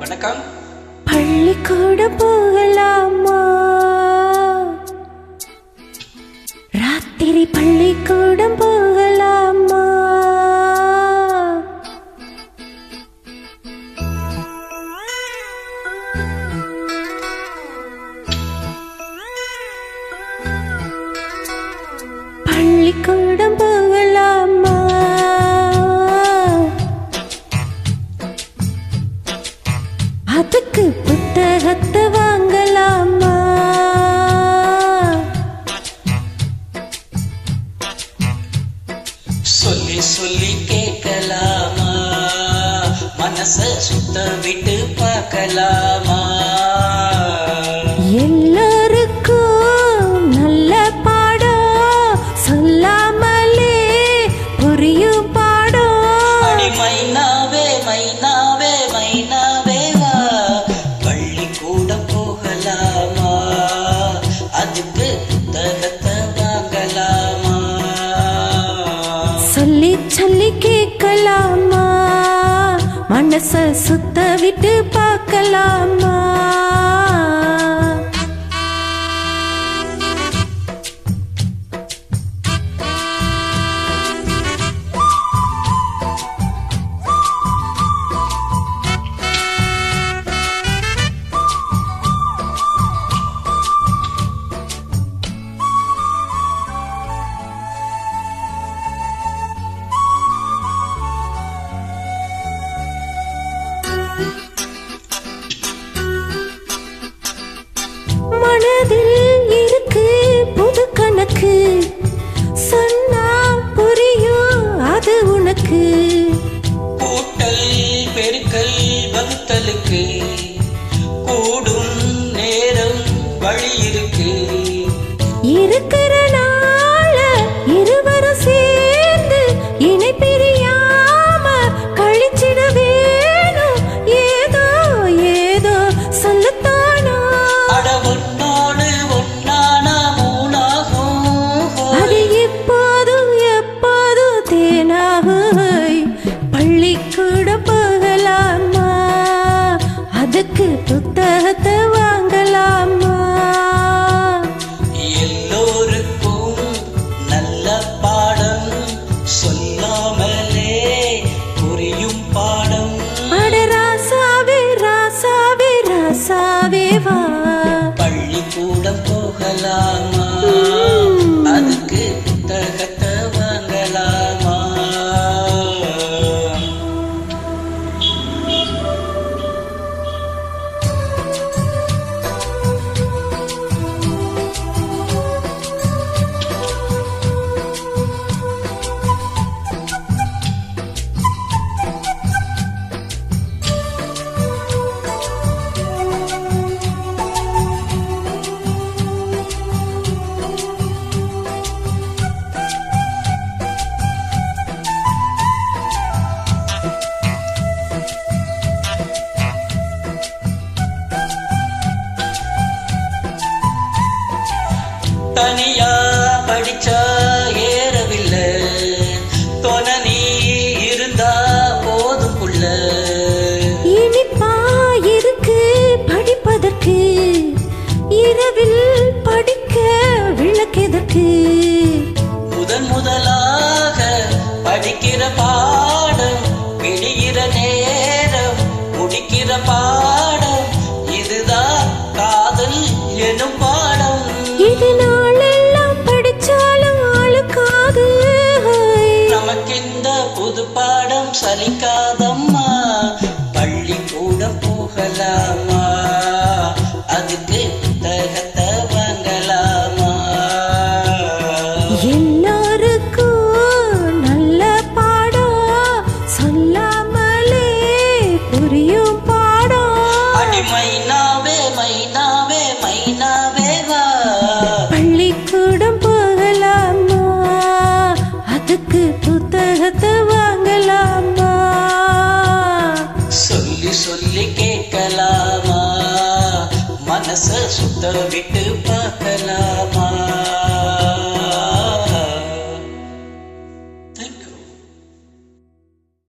வணக்கம். பள்ளிக்கூட போகலாமா? ராத்திரி பள்ளிக்கூடம் போகலாமா? பள்ளிக்கூடம் போகலாமா? அதுக்கு புத்தகத்தை வாங்கலாமா? சொல்லி சொல்லி கேட்கலாமா? மனச சுத்த விட்டு பார்க்கலாமா? எல்லோருக்கும் நல்ல பாடம் சொல்லாமலே புரியும் பாடம். அடி மைனாவே மைனாவே மைனாவே வா, பள்ளிக்கூடம் போகலாமா? அதுக்கு புத்தகத்தை வாங்கலாமா? சொல்லி சொல்லி கேட்கலாமா? மனச சுத்த விட்டு பார்க்கலாமா? மனதில் இருக்கு புது கணக்கு, சொன்னா புரியும் அது உனக்கு. கூட்டல் பெருக்கல் வகுத்தலுக்கு கூடும் நேரம் வழி இருக்கு. இருக்கிற நாள இருவரும் சேர்ந்து இணை பிரியாம கழிச்சிட வேணும். ஏதோ ஏதோ சொல்லத்தானா அட ஒன்னோடு ஒன்னான மூணாகும். அது எப்போதும் எப்போதும் தேனாகும். பள்ளிக்கூட போகலாமா? அதுக்கு புத்தகத்தை வாங்கலாமா? எல்லோருக்கும் நல்ல பாடம் சொல்லாமலே புரியும் பாடம். அட ராசாவே ராசாவே ராசாவே வா, பள்ளிக்கூடம் போகலாமா? அதுக்கு புத்தகத்தை வாங்கலாமா? தனியா படிச்சா ஏறவில்லை, தொன நீ இருந்தா போதும் புள்ள. இனிப்பா இருக்கு படிப்பதற்கு, இரவில் படிக்க விளக்கெதற்கு. முதலாக படிக்கிற பாடம், விடுகிற நேரம் முடிக்கிற பாடம், இதுதான் காதல் எனும் பாடம். இது நாளெல்லாம் படிச்சாலும் ஆளுக்காது. நமக்கிந்த புது பாடம் சலிக்காதம்மா. பள்ளிக்கூடம் போகலாமா? அதுக்கு புத்தகத்தை வாங்கலாமா? எல்லோருக்கும் நல்ல பாடம் சொல்லாமலே புரியும் பாடம். அடி மைனாவே மைனாவே மைனாவே வா, பள்ளிக்கூடம் போகலாமா? அதுக்கு புத்தகத்தை வாங்கலாமா? சொல்லி சொல்லி கேட்கலாமா? மனச சுத்த விட்டு பார்க்கலாமா?